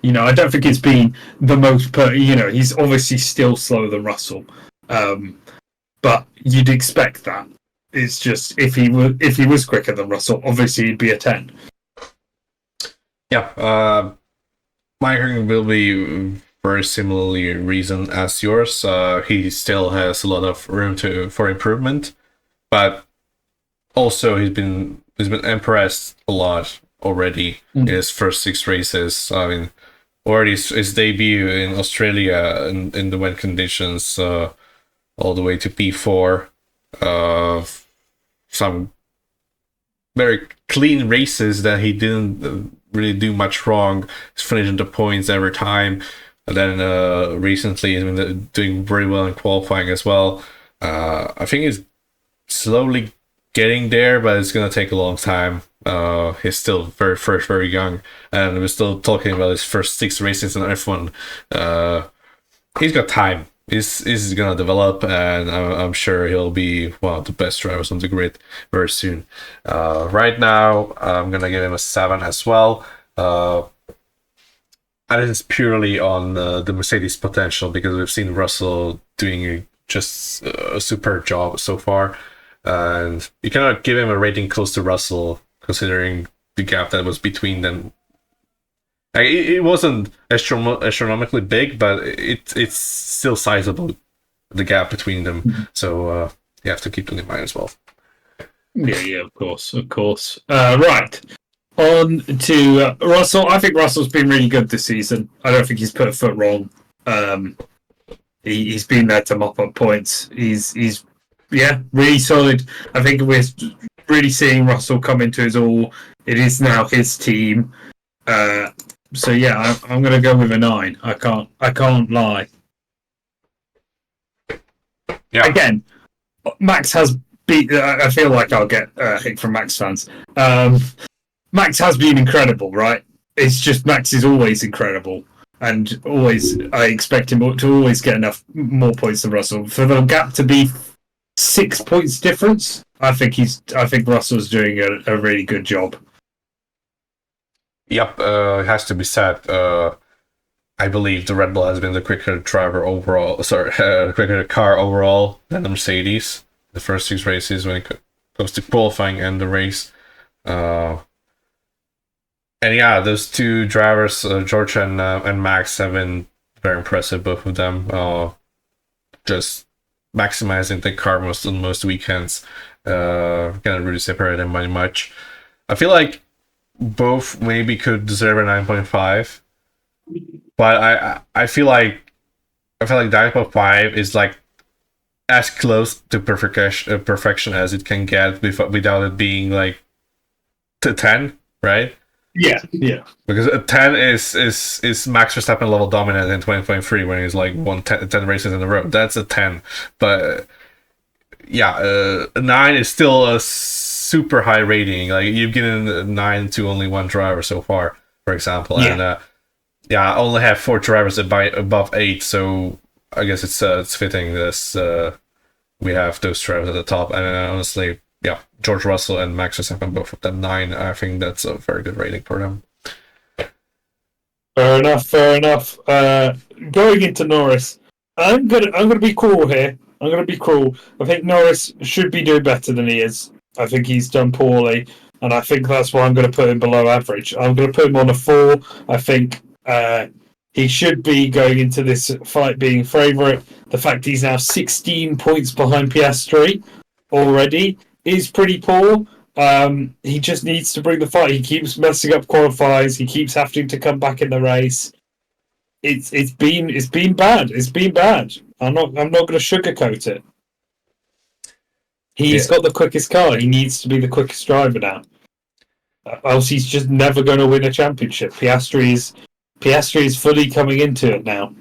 I don't think it's been the most. He's obviously still slower than Russell, but you'd expect that. It's just if he was quicker than Russell, obviously he'd be a 10. Yeah, my ranking will be very similarly reasoned as yours. He still has a lot of room for improvement, but also he's been impressed a lot already in his first 6 races. I mean, already his debut in Australia in the wet conditions, all the way to P4. Some very clean races that he didn't really do much wrong. He's finishing the points every time. And then recently he's been doing very well in qualifying as well. I think he's slowly getting there, but it's going to take a long time. He's still very young. And we're still talking about his first 6 races in F1. He's got time. He's gonna develop, and I'm sure he'll be one of the best drivers on the grid very soon. Right now, I'm gonna give him a 7 as well. And it is purely on the Mercedes potential, because we've seen Russell doing just a superb job so far, and you cannot give him a rating close to Russell considering the gap that was between them. It wasn't astronomically big, but it's still sizable, the gap between them. So you have to keep that in mind as well. Yeah, of course. Right, on to Russell. I think Russell's been really good this season. I don't think he's put a foot wrong. He's been there to mop up points. He's really solid. I think we're really seeing Russell come into his all. It is now his team. So yeah, I'm going to go with a 9. I can't lie. Yeah. Again, Max has beat. I feel like I'll get hate from Max fans. Max has been incredible, right? It's just Max is always incredible, and always I expect him to always get more points than Russell. For the gap to be 6 points difference, I think Russell's doing a really good job. Yep, it has to be said. I believe the Red Bull has been the quicker driver overall. Quicker car overall than the Mercedes. The first 6 races when it goes to qualifying and the race. And yeah, those 2 drivers, George and Max, have been very impressive. Both of them, just maximizing the car on most weekends. Can't really separate them by much. I feel like both maybe could deserve a 9.5, but I feel like 9.5 is like as close to perfection as it can get without it being like to 10, right? Yeah. Because a 10 is Max Verstappen level dominant in 2023 when he's like won 10 races in a row. That's a 10, but yeah, a 9 is still a super high rating. Like you've given a 9 to only 1 driver so far, for example, and I only have 4 drivers above 8, so I guess it's fitting this we have those drivers at the top. And honestly, yeah, George Russell and Max Verstappen, both of them 9. I think that's a very good rating for them. Fair enough. Going into Norris, I'm gonna be cruel here. I think Norris should be doing better than he is. I think he's done poorly, and I think that's why I'm going to put him below average. I'm going to put him on a 4. I think he should be going into this fight being favourite. The fact he's now 16 points behind Piastri already is pretty poor. He just needs to bring the fight. He keeps messing up qualifiers. He keeps having to come back in the race. It's been bad. It's been bad. I'm not going to sugarcoat it. He's got the quickest car. He needs to be the quickest driver now. Else he's just never going to win a championship. Piastri is fully coming into it now,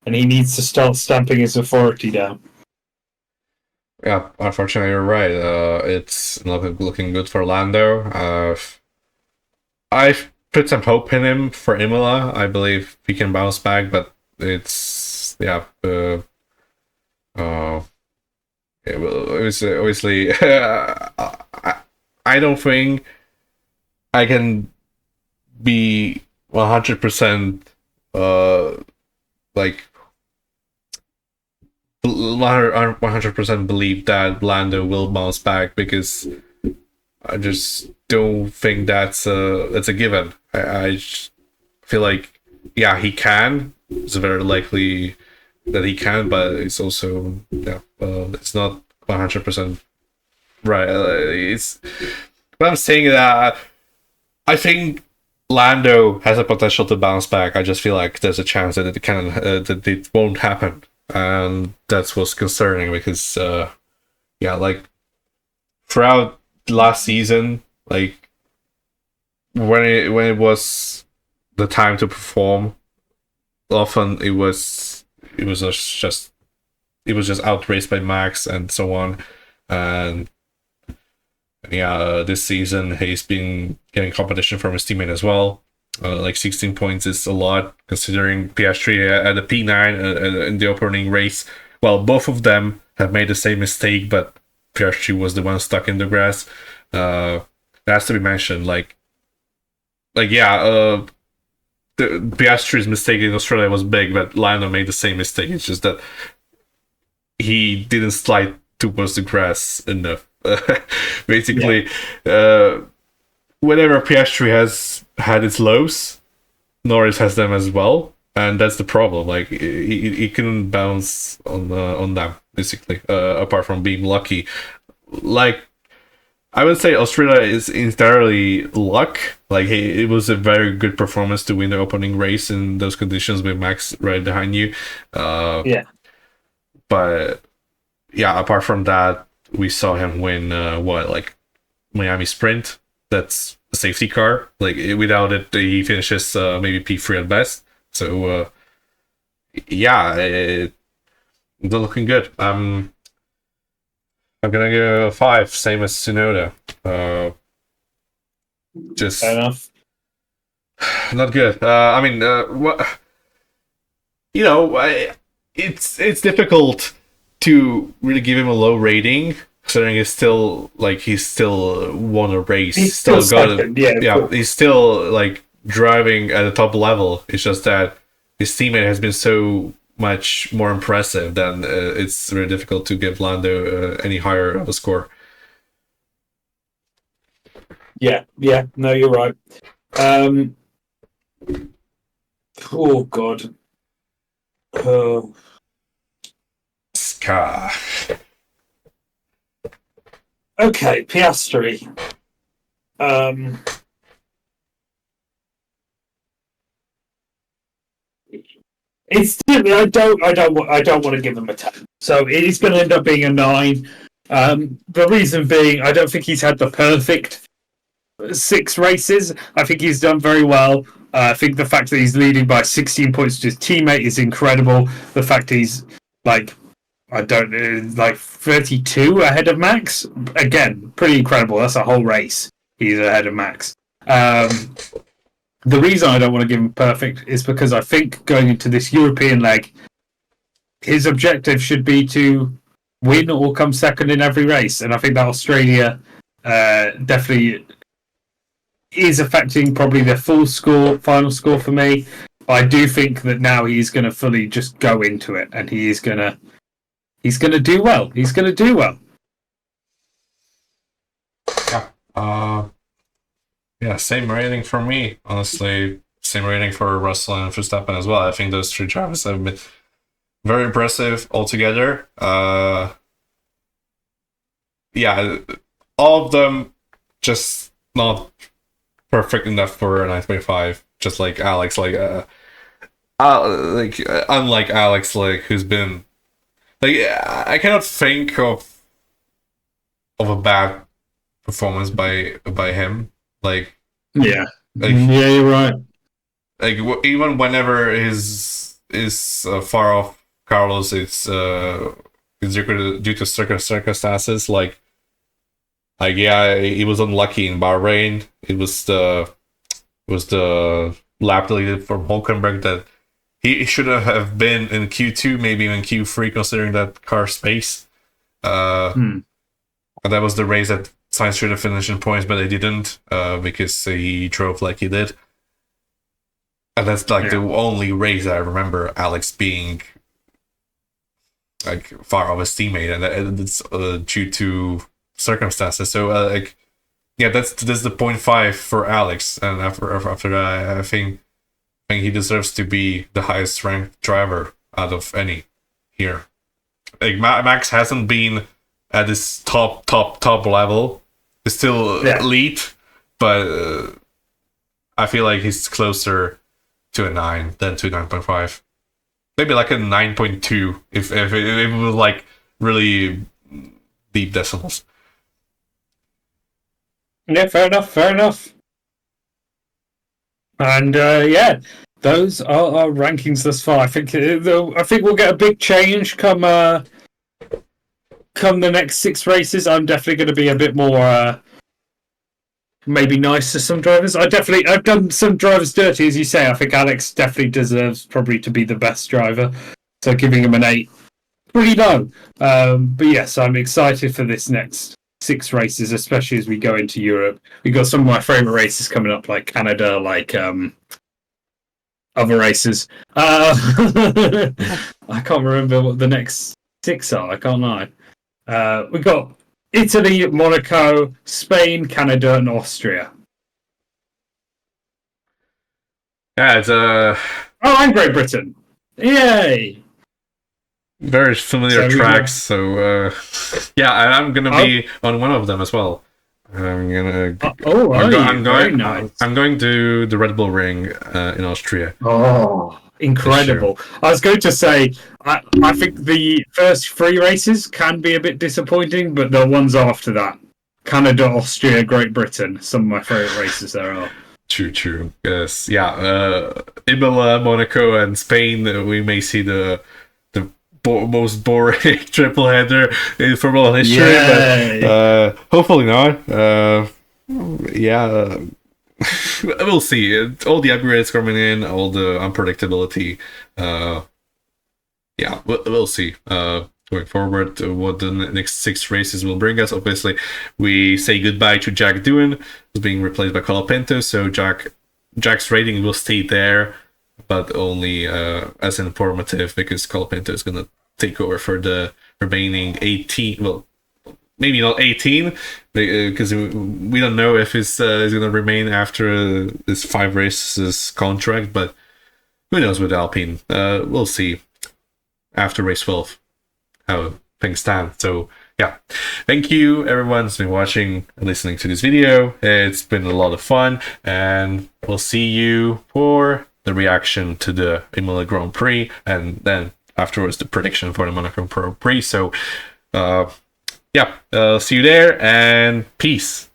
and he needs to start stamping his authority down. Yeah, unfortunately, you're right. It's not looking good for Lando. I've put some hope in him for Imola. I believe he can bounce back, but it's it was obviously I don't think I can be 100% like 100% believe that Lando will bounce back, because I just don't think that's a given. I feel like, yeah, he can. It's very likely that he can, but it's also it's not 100% right. It's what I'm saying that I think Lando has a potential to bounce back. I just feel like there's a chance that that it won't happen, and that's what's concerning, because like throughout last season, like when it was the time to perform, often it was just outraced by Max and so on, and this season he's been getting competition from his teammate as well. Like 16 points is a lot, considering Piastri at the P9 in the opening race. Well, both of them have made the same mistake, but Piastri was the one stuck in the grass. That has to be mentioned. The Piastri's mistake in Australia was big, but Lando made the same mistake. It's just that he didn't slide towards the grass enough. Basically, whenever Piastri has had its lows, Norris has them as well, and that's the problem. Like he couldn't bounce on them, basically, apart from being lucky. Like, I would say Australia is entirely luck. Like, it was a very good performance to win the opening race in those conditions with Max right behind you. But yeah, apart from that, we saw him win Miami Sprint. That's a safety car. Like, without it, he finishes maybe P3 at best. So it's looking good. I'm gonna give it a 5, same as Tsunoda. Just fair enough. Not good. It's difficult to really give him a low rating, considering he's still won a race. He's still second, he's still like driving at a top level. It's just that his teammate has been so much more impressive, then it's very difficult to give Lando any higher of a score. Yeah, no, you're right. Oh God. Ska. Okay, Piastri. It's I don't want to give him a 10. So it's going to end up being a 9. The reason being, I don't think he's had the perfect 6 races. I think he's done very well. I think the fact that he's leading by 16 points to his teammate is incredible. The fact he's 32 ahead of Max, again, pretty incredible. That's a whole race he's ahead of Max. The reason I don't want to give him perfect is because I think going into this European leg, his objective should be to win or come second in every race. And I think that Australia definitely is affecting probably the final score for me. But I do think that now he's going to fully just go into it, and he's going to do well. He's going to do well. Yeah, same rating for me. Honestly, same rating for Russell and Verstappen as well. I think those 3 drivers have been very impressive altogether. All of them just not perfect enough for a 9.5. Just like Alex, unlike Alex, like who's been like I cannot think of a bad performance by him. Yeah, Like yeah, you're right. like even whenever is far off Carlos, it's due to circumstances. Like yeah, he was unlucky in Bahrain. It was the lap deleted from Hulkenberg that he should have been in Q2, maybe even Q3, considering that car space. And that was the race that Sainz should have finished in points, but they didn't because he drove like he did. And that's like the only race that I remember Alex being like far off his teammate, and it's due to circumstances. So that's the 0.5 for Alex, and after that, I think he deserves to be the highest ranked driver out of any here. Like Max hasn't been at this top level. He's still elite, but I feel like he's closer to a 9 than to 9.5. Maybe like a 9.2 if it was like really deep decimals. Yeah, fair enough. And those are our rankings thus far. I think we'll get a big change come the next 6 races. I'm definitely going to be a bit more maybe nice to some drivers. I've done some drivers dirty, as you say. I think Alex definitely deserves probably to be the best driver. So giving him an 8, pretty low. But yes, I'm excited for this next 6 races, especially as we go into Europe. We've got some of my favourite races coming up, like Canada, like other races. I can't remember what the next 6 are. I can't lie. We've got Italy, Monaco, Spain, Canada, and Austria. Yeah, it's and Great Britain. Yay! Very familiar tracks, so I'm gonna be on one of them as well. I'm gonna. I'm going to the Red Bull Ring in Austria. Oh, incredible! I was going to say, I think the first 3 races can be a bit disappointing, but the ones after that, Canada, Austria, Great Britain, some of my favourite races there are. True. Yes, Imola, Monaco, and Spain. We may see the most boring triple header in Formula 1 history, but hopefully not. We'll see. All the upgrades coming in, all the unpredictability. We'll see. Going forward, what the next 6 races will bring us. Obviously, we say goodbye to Jack Doohan, who's being replaced by Colapinto. So Jack's rating will stay there, but only as informative, because Colapinto is going to take over for the remaining 18. Well, maybe not 18, because we don't know if he's going to remain after this 5 races contract, but who knows with Alpine. We'll see after race 12 how things stand. So thank you everyone who's been watching and listening to this video. It's been a lot of fun, and we'll see you for the reaction to the Imola Grand Prix, and then afterwards the prediction for the Monaco Grand Prix. So see you there, and peace.